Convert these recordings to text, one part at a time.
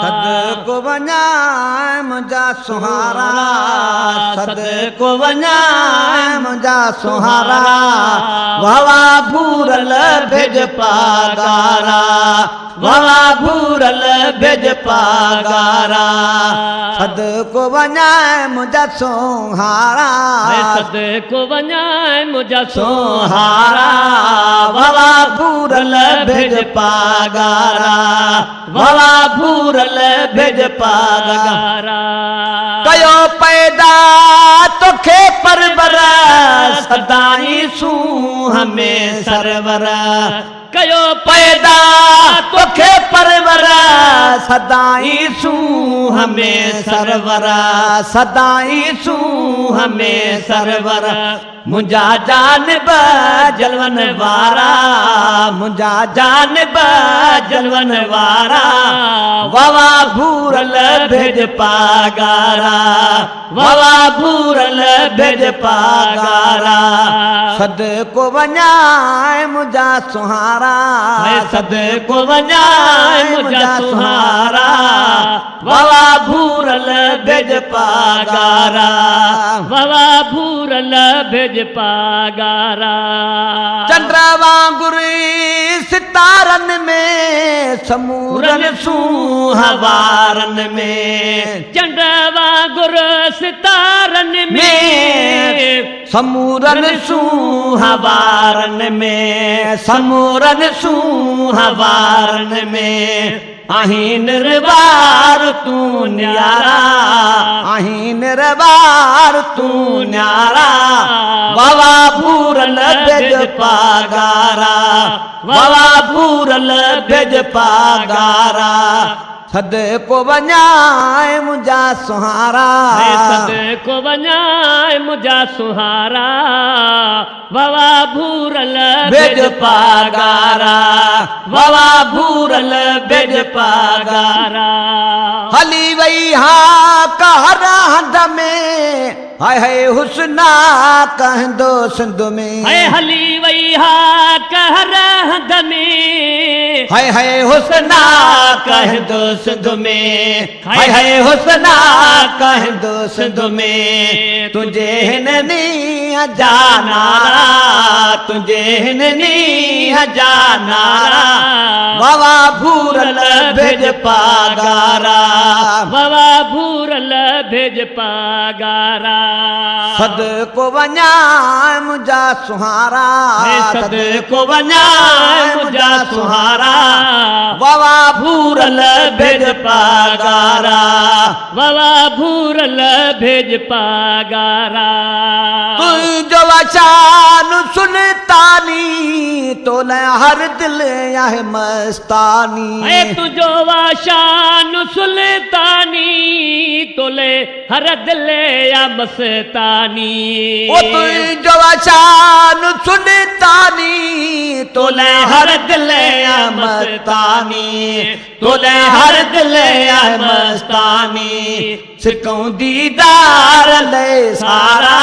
सदको वञा मुंहिंजा सुहारा, सदको वञा मुंहिंजा सुहारा, वावा भूरल भेज पागारा, वावा भूरल भेज पागारा, सदको वञा मुंहिंजा सुहारा, सदको वञा मुंहिंजा सुहारा, वावा भूरल भेज पागारा, वावा भूरल भेज पागारा, कयो पैदा तोखे परवर, सदाई सूह में सरवर, कयो पैदा तोखे परवर, सदाई सूह में सरवर, सदाई सूह में सरवर, मुंहिंजा जानब जलवन वारा, मुंहिंजा जानब जलवन वारा, वावा भूरल भेज पागारा, वावा भूरल भेज पागारा, सदको वञा मुंहिंजा सुहारा, सदको वञा मुंहिंजा सुहारा, वावा भूरल भेज पागारा, वावा भूरल भेज पागारा, चंद्र वांगुर सितारन में, समूरन सुहावारन में, चंद्र वांगुर सितारन में, समूरन सुहावारन में, समूरन सुहावारन में, आहीं निर्वार तू न्यारा, आहीं निर्वार तू न्यारा, वावा भूरल भेज पागारा, वावा भूरल भेज पागारा, सदको वञा मुंहिंजा सुहारा, सदको वञा मुंहिंजा सुहारा, वावा भूरल भेज पागारा, वावा भूरल भेज पागारा, हली वई हा कहर हंध में, हाय हाय हुस्ना कहंदो सिंध में, हाय हली वई हा कहर हंध में, हाय हाय हुस्ना कहंदो सिंध में, हाय हाय हुस्ना कहंदो सिंध में, तुझे हिननी जानारा, तुझे हिननी जानारा, वावा भूरल भेज पागारा, वावा भूरल भेज पागारा, सदको वञा मुंहिंजा सुहारा, सदको वञा मुंहिंजा सुहारा, वावा भूरल भेज पागारा, वावा भूरल भेज पागारा, तुंहिंजो वशान सुल्तानी, तोले हर दिल आहे मस्तानी, तुझो वाशान सुल्तानी, तोले हर दिल या मस्तानी, ओ तुंहिंजो वशान सुल्तानी, तोले हर दिल या मस्तानी, तोले हर दिल या मस्तानी, सिकऊं दीदार ले सारा,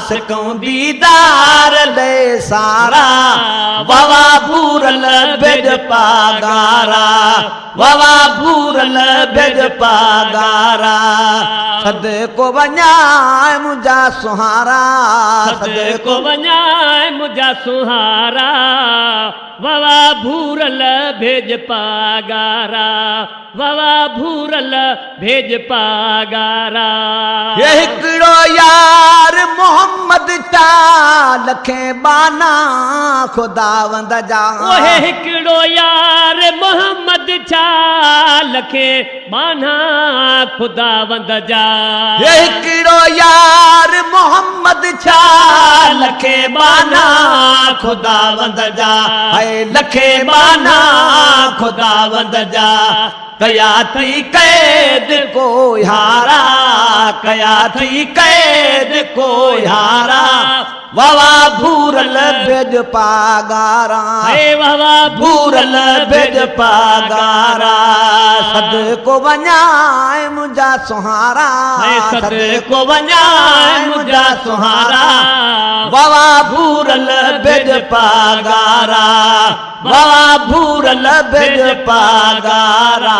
सिकऊं दीदार ले सारा, वावा भूरल भेज पागारा, वावा भूरल भेज पागारा, सदको वञा मुंहिंजा सुहारा, सदको वञा मुंहिंजा सुहारा, वावा भूरल भेज पागारा, वावा भूरल भेज पागारा, ये हिकिड़ो यार मोहम्मद ता लखे बाना खुदावंद जा, ओहे हिकिड़ो यार मोहम्मद छा लखे बाना खुदावंद जा, ये हिकिड़ो यार मोहम्मद छा लखे बाना खुदावंद जा, हाय लखे बाना खुदावंद जा, कया थी कैद को यारा, कया थी कैद को यारा, वावा भूरल भेज पागारा, हे वावा भूरल भेज पागारा, सदको वञा मुंहिंजा सुहारा, सदको वञा मुंहिंजा सुहारा, वावा भूरल बेज पागारा, बाबा भूरल बेज पागारा।